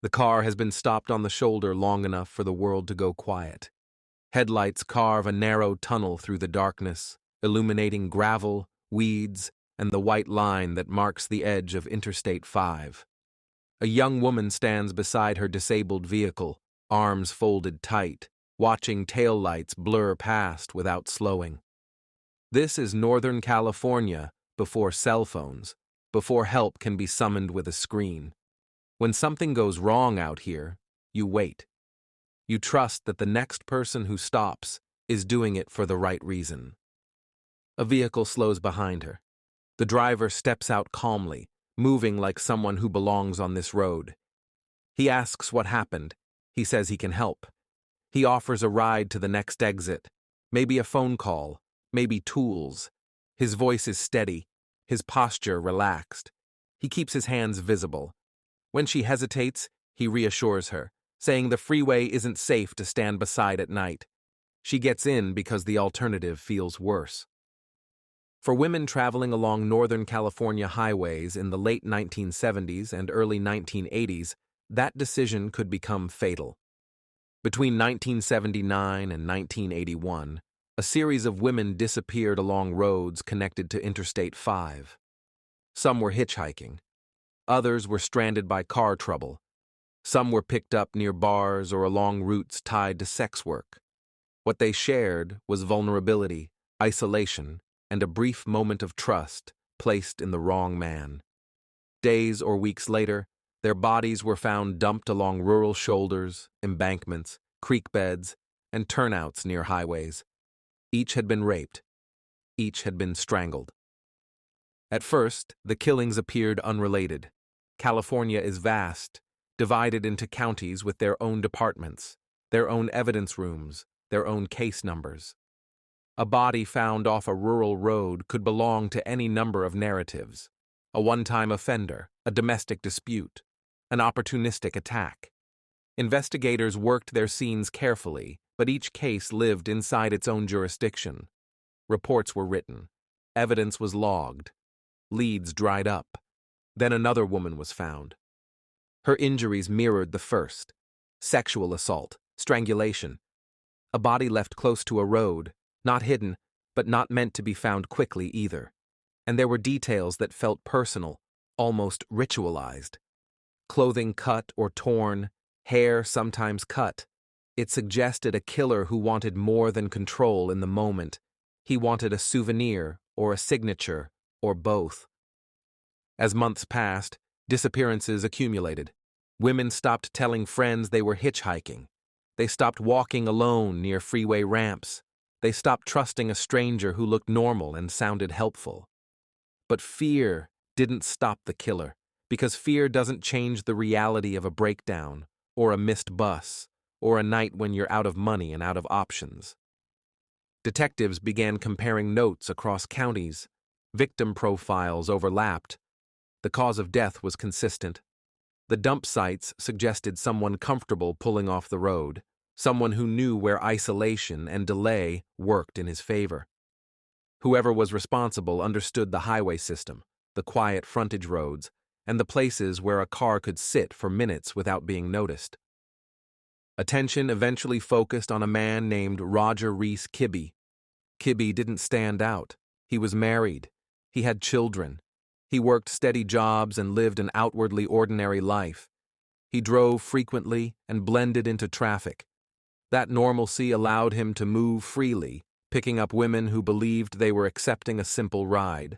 The car has been stopped on the shoulder long enough for the world to go quiet. Headlights carve a narrow tunnel through the darkness, illuminating gravel, weeds, and the white line that marks the edge of Interstate 5. A young woman stands beside her disabled vehicle, arms folded tight, watching taillights blur past without slowing. This is Northern California before cell phones, before help can be summoned with a screen. When something goes wrong out here, you wait. You trust that the next person who stops is doing it for the right reason. A vehicle slows behind her. The driver steps out calmly, moving like someone who belongs on this road. He asks what happened. He says he can help. He offers a ride to the next exit, maybe a phone call, maybe tools. His voice is steady, his posture relaxed. He keeps his hands visible. When she hesitates, he reassures her, saying the freeway isn't safe to stand beside at night. She gets in because the alternative feels worse. For women traveling along Northern California highways in the late 1970s and early 1980s, that decision could become fatal. Between 1979 and 1981, a series of women disappeared along roads connected to Interstate 5. Some were hitchhiking. Others were stranded by car trouble. Some were picked up near bars or along routes tied to sex work. What they shared was vulnerability, isolation, and a brief moment of trust placed in the wrong man. Days or weeks later, their bodies were found dumped along rural shoulders, embankments, creek beds, and turnouts near highways. Each had been raped. Each had been strangled. At first, the killings appeared unrelated. California is vast, divided into counties with their own departments, their own evidence rooms, their own case numbers. A body found off a rural road could belong to any number of narratives: a one-time offender, a domestic dispute, an opportunistic attack. Investigators worked their scenes carefully, but each case lived inside its own jurisdiction. Reports were written. Evidence was logged. Leads dried up. Then another woman was found. Her injuries mirrored the first: sexual assault, strangulation. A body left close to a road, not hidden, but not meant to be found quickly either. And there were details that felt personal, almost ritualized. Clothing cut or torn, hair sometimes cut. It suggested a killer who wanted more than control in the moment. He wanted a souvenir or a signature or both. As months passed, disappearances accumulated. Women stopped telling friends they were hitchhiking. They stopped walking alone near freeway ramps. They stopped trusting a stranger who looked normal and sounded helpful. But fear didn't stop the killer, because fear doesn't change the reality of a breakdown, or a missed bus, or a night when you're out of money and out of options. Detectives began comparing notes across counties. Victim profiles overlapped. The cause of death was consistent. The dump sites suggested someone comfortable pulling off the road, someone who knew where isolation and delay worked in his favor. Whoever was responsible understood the highway system, the quiet frontage roads, and the places where a car could sit for minutes without being noticed. Attention eventually focused on a man named Roger Reese Kibbe. Kibbe didn't stand out. He was married. He had children. He worked steady jobs and lived an outwardly ordinary life. He drove frequently and blended into traffic. That normalcy allowed him to move freely, picking up women who believed they were accepting a simple ride.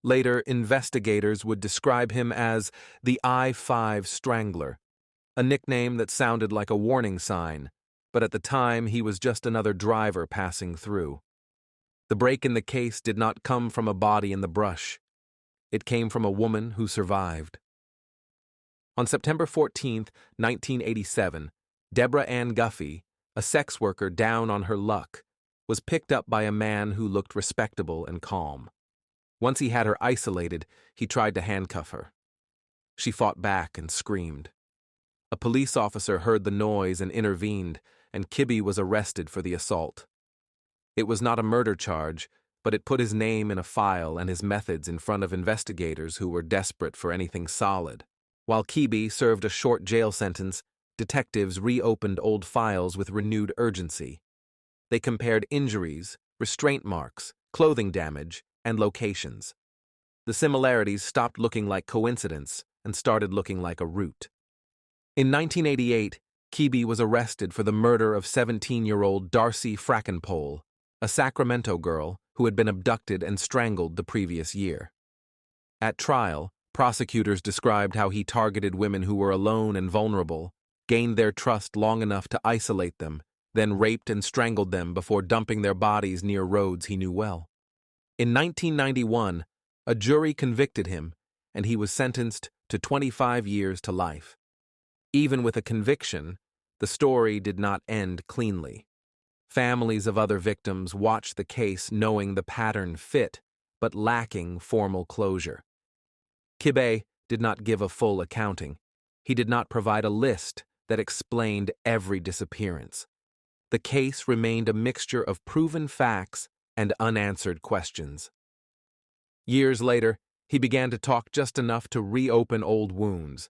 Later, investigators would describe him as the I-5 Strangler, a nickname that sounded like a warning sign, but at the time he was just another driver passing through. The break in the case did not come from a body in the brush. It came from a woman who survived. On September 14, 1987, Deborah Ann Guffey, a sex worker down on her luck, was picked up by a man who looked respectable and calm. Once he had her isolated, he tried to handcuff her. She fought back and screamed. A police officer heard the noise and intervened, and Kibbe was arrested for the assault. It was not a murder charge, but it put his name in a file and his methods in front of investigators who were desperate for anything solid. While Kibi served a short jail sentence, detectives reopened old files with renewed urgency. They compared injuries, restraint marks, clothing damage, and locations. The similarities stopped looking like coincidence and started looking like a root. In 1988, Kibi was arrested for the murder of 17-year-old Darcy Frackenpole, a Sacramento girl who had been abducted and strangled the previous year. At trial, prosecutors described how he targeted women who were alone and vulnerable, gained their trust long enough to isolate them, then raped and strangled them before dumping their bodies near roads he knew well. In 1991, a jury convicted him, and he was sentenced to 25 years to life. Even with a conviction, the story did not end cleanly. Families of other victims watched the case knowing the pattern fit, but lacking formal closure. Kibe did not give a full accounting. He did not provide a list that explained every disappearance. The case remained a mixture of proven facts and unanswered questions. Years later, he began to talk just enough to reopen old wounds.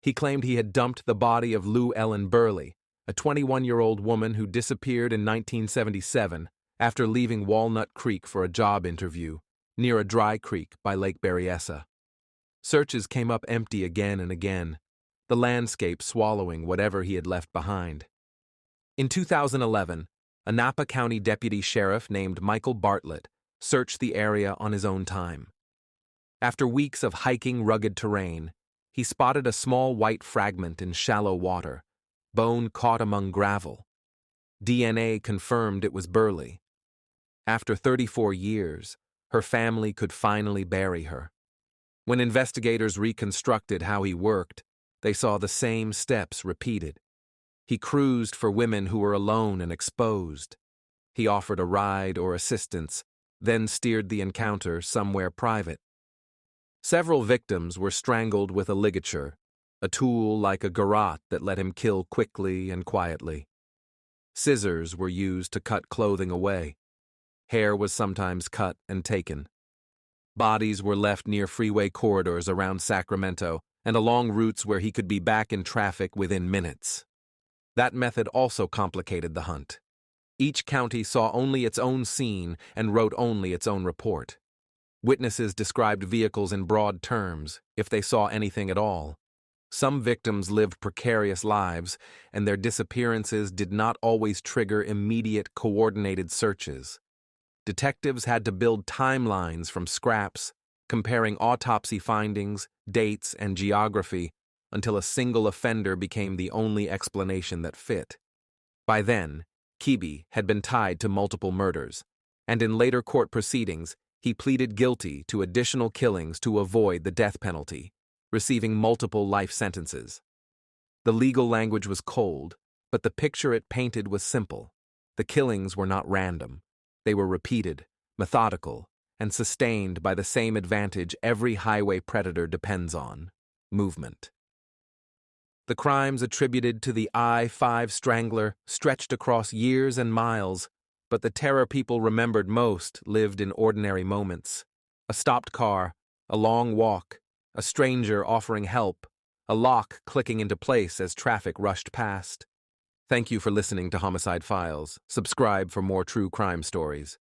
He claimed he had dumped the body of Lou Ellen Burley, a 21-year-old woman who disappeared in 1977 after leaving Walnut Creek for a job interview near a dry creek by Lake Berryessa. Searches came up empty again and again, the landscape swallowing whatever he had left behind. In 2011, a Napa County deputy sheriff named Michael Bartlett searched the area on his own time. After weeks of hiking rugged terrain, he spotted a small white fragment in shallow water, bone caught among gravel. DNA confirmed it was Burley. After 34 years, her family could finally bury her. When investigators reconstructed how he worked, they saw the same steps repeated. He cruised for women who were alone and exposed. He offered a ride or assistance, then steered the encounter somewhere private. Several victims were strangled with a ligature, a tool like a garrote that let him kill quickly and quietly. Scissors were used to cut clothing away. Hair was sometimes cut and taken. Bodies were left near freeway corridors around Sacramento and along routes where he could be back in traffic within minutes. That method also complicated the hunt. Each county saw only its own scene and wrote only its own report. Witnesses described vehicles in broad terms, if they saw anything at all. Some victims lived precarious lives, and their disappearances did not always trigger immediate, coordinated searches. Detectives had to build timelines from scraps, comparing autopsy findings, dates, and geography, until a single offender became the only explanation that fit. By then, Kibi had been tied to multiple murders, and in later court proceedings, he pleaded guilty to additional killings to avoid the death penalty, receiving multiple life sentences. The legal language was cold, but the picture it painted was simple. The killings were not random. They were repeated, methodical, and sustained by the same advantage every highway predator depends on: movement. The crimes attributed to the I-5 Strangler stretched across years and miles, but the terror people remembered most lived in ordinary moments. A stopped car, a long walk, a stranger offering help, a lock clicking into place as traffic rushed past. Thank you for listening to Homicide Files. Subscribe for more true crime stories.